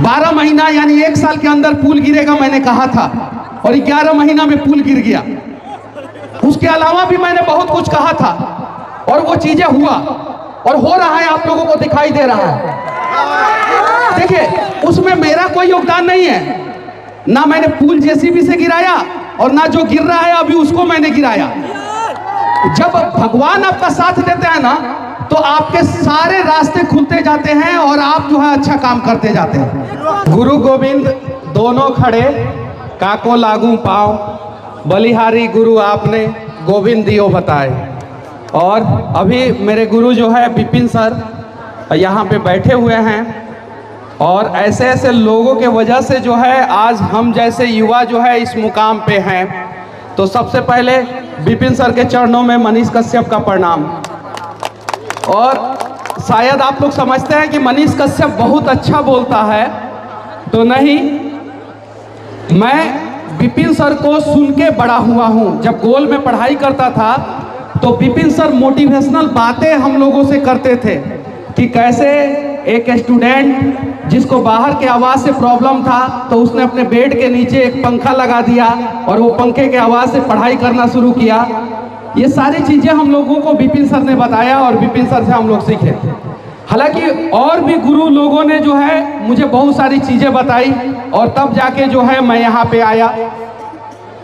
12 महीना यानी 1 साल के अंदर पुल गिरेगा मैंने कहा था, और 11 महीना में पुल गिर गया। उसके अलावा भी मैंने बहुत कुछ कहा था और वो चीजें हुआ और हो रहा है, आप लोगों को दिखाई दे रहा है। देखिए, उसमें मेरा कोई योगदान नहीं है, ना मैंने पुल जेसीबी से गिराया और ना जो गिर रहा है अभी उसको मैंने गिराया। जब भगवान आपका साथ देते हैं ना, तो आपके सारे रास्ते खुलते जाते हैं और आप जो है अच्छा काम करते जाते हैं। गुरु गोविंद दोनों खड़े, काको लागू पाओ, बलिहारी गुरु आपने, गोविंद दियो बताए। और अभी मेरे गुरु जो है विपिन सर यहाँ पे बैठे हुए हैं, और ऐसे ऐसे लोगों के वजह से जो है आज हम जैसे युवा जो है इस मुकाम पे हैं। तो सबसे पहले विपिन सर के चरणों में मनीष कश्यप का प्रणाम। और शायद आप लोग समझते हैं कि मनीष कश्यप बहुत अच्छा बोलता है, तो नहीं, मैं विपिन सर को सुन के बड़ा हुआ हूँ। जब गोल में पढ़ाई करता था तो विपिन सर मोटिवेशनल बातें हम लोगों से करते थे कि कैसे एक स्टूडेंट जिसको बाहर के आवाज़ से प्रॉब्लम था, तो उसने अपने बेड के नीचे एक पंखा लगा दिया और वो पंखे के आवाज़ से पढ़ाई करना शुरू किया। ये सारी चीज़ें हम लोगों को विपिन सर ने बताया और विपिन सर से हम लोग सीखे। हालांकि और भी गुरु लोगों ने जो है मुझे बहुत सारी चीज़ें बताई, और तब जाके जो है मैं यहाँ पे आया।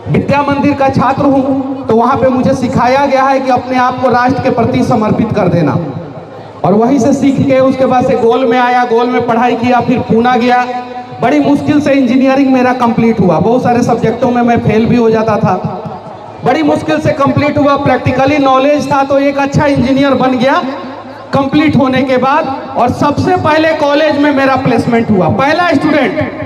विद्या मंदिर का छात्र हूँ, तो वहाँ पे मुझे सिखाया गया है कि अपने आप को राष्ट्र के प्रति समर्पित कर देना, और वहीं से सीख के उसके बाद से गोल में आया, गोल में पढ़ाई किया, फिर पूना गया। बड़ी मुश्किल से इंजीनियरिंग मेरा कंप्लीट हुआ, बहुत सारे सब्जेक्टों में मैं फेल भी हो जाता था, बड़ी मुश्किल से कंप्लीट हुआ। प्रैक्टिकली नॉलेज था तो एक अच्छा इंजीनियर बन गया कंप्लीट होने के बाद। और सबसे पहले कॉलेज में मेरा प्लेसमेंट हुआ, पहला स्टूडेंट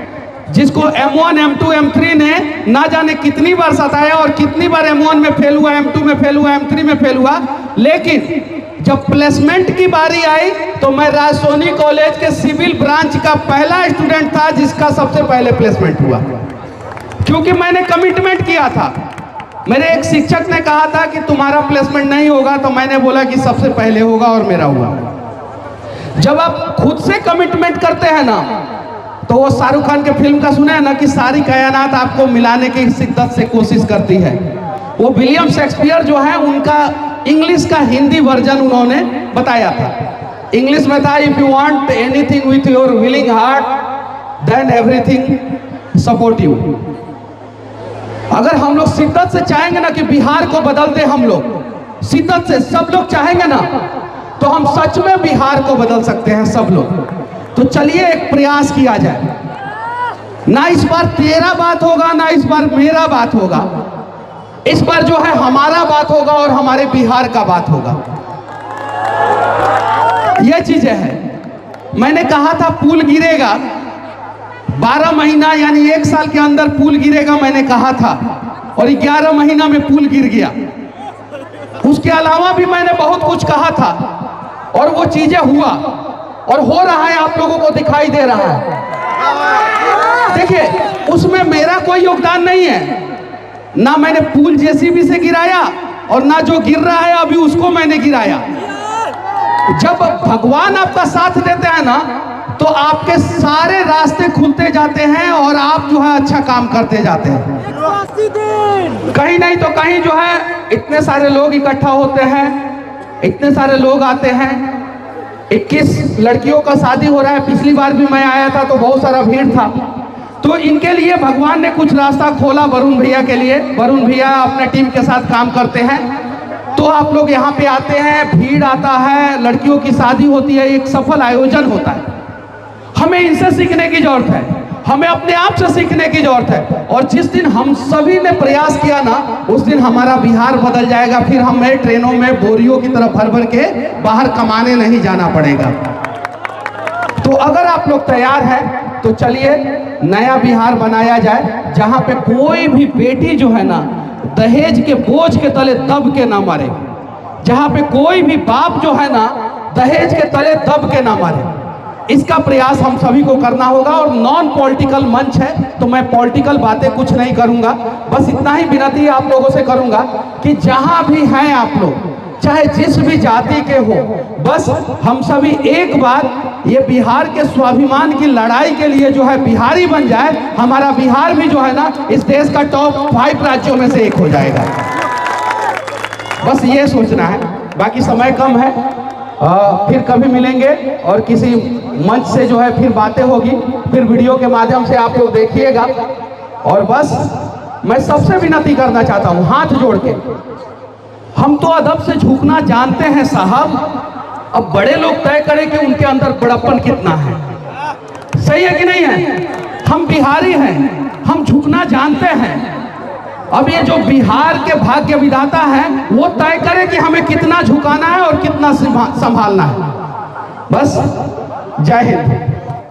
जिसको M1 M2 M3 ने ना जाने कितनी बार सताया और कितनी बार M1 में फेल हुआ, M2 में फेल हुआ, M3 में फेल हुआ, लेकिन जब प्लेसमेंट की बारी आई तो मैं राजसोनी कॉलेज के सिविल ब्रांच का पहला स्टूडेंट था जिसका सबसे पहले प्लेसमेंट हुआ, क्योंकि मैंने कमिटमेंट किया था। मेरे एक शिक्षक ने कहा था कि तुम्हारा प्लेसमेंट नहीं होगा, तो मैंने बोला कि सबसे पहले होगा, और मेरा हुआ। जब आप खुद से कमिटमेंट करते हैं ना, तो वो शाहरुख खान के फिल्म का सुना है ना कि सारी कायनात आपको मिलाने की शिद्दत से कोशिश करती है। वो विलियम शेक्सपियर जो है, उनका इंग्लिश का हिंदी वर्जन उन्होंने बताया था। इंग्लिश में था, if you want anything with your willing heart then everything support you. अगर हम लोग शिद्दत से चाहेंगे ना कि बिहार को बदल दे, हम लोग शिद्दत से सब लोग चाहेंगे ना, तो हम सच में बिहार को बदल सकते हैं सब लोग। तो चलिए एक प्रयास किया जाए, ना इस बार तेरा बात होगा, ना इस बार मेरा बात होगा, इस बार जो है हमारा बात होगा और हमारे बिहार का बात होगा। ये चीजें हैं। मैंने कहा था पुल गिरेगा, 12 महीना यानी 1 साल के अंदर पुल गिरेगा मैंने कहा था, और 11 महीना में पुल गिर गया। उसके अलावा भी मैंने बहुत कुछ कहा था और वो चीजें हुआ और हो रहा है, आप लोगों को दिखाई दे रहा है। देखिए, उसमें मेरा कोई योगदान नहीं है, ना मैंने पुल जेसीबी से गिराया और ना जो गिर रहा है अभी उसको मैंने गिराया। जब भगवान आपका साथ देते हैं ना, तो आपके सारे रास्ते खुलते जाते हैं और आप जो है अच्छा काम करते जाते हैं। कहीं नहीं तो कहीं जो है इतने सारे लोग इकट्ठा होते हैं, इतने सारे लोग आते हैं। 21 लड़कियों का शादी हो रहा है, पिछली बार भी मैं आया था तो बहुत सारा भीड़ था। तो इनके लिए भगवान ने कुछ रास्ता खोला, वरुण भैया के लिए। वरुण भैया अपने टीम के साथ काम करते हैं, तो आप लोग यहाँ पे आते हैं, भीड़ आता है, लड़कियों की शादी होती है, एक सफल आयोजन होता है। हमें इनसे सीखने की जरूरत है, हमें अपने आप से सीखने की जरूरत है। और जिस दिन हम सभी ने प्रयास किया ना, उस दिन हमारा बिहार बदल जाएगा। फिर हमें ट्रेनों में बोरियों की तरह भर भर के बाहर कमाने नहीं जाना पड़ेगा। तो अगर आप लोग तैयार हैं तो चलिए नया बिहार बनाया जाए, जहां पे कोई भी बेटी जो है ना दहेज के बोझ के तले दब के ना मरे, जहां पे कोई भी बाप जो है ना दहेज के तले दब के ना मरे। इसका प्रयास हम सभी को करना होगा। और नॉन पॉलिटिकल मंच है, तो मैं पॉलिटिकल बातें कुछ नहीं करूंगा, बस इतना ही विनती आप लोगों से करूंगा कि जहां भी हैं आप लोग, चाहे जिस भी जाति के हो, बस हम सभी एक बार ये बिहार के स्वाभिमान की लड़ाई के लिए जो है बिहारी बन जाए, हमारा बिहार भी जो है ना इस देश का टॉप 5 राज्यों में से एक हो जाएगा। बस ये सोचना है, बाकी समय कम है। फिर कभी मिलेंगे और किसी मंच से जो है फिर बातें होगी, फिर वीडियो के माध्यम से आप लोग देखिएगा। और बस मैं सबसे विनती करना चाहता हूँ हाथ जोड़ के, हम तो अदब से झुकना जानते हैं साहब, अब बड़े लोग तय करें कि उनके अंदर बड़प्पन कितना है। सही है कि नहीं है? हम बिहारी हैं, हम झुकना जानते हैं। अब ये जो बिहार के भाग्य विधाता है वो तय करे कि हमें कितना झुकाना है और कितना संभालना है। बस जय हिंद।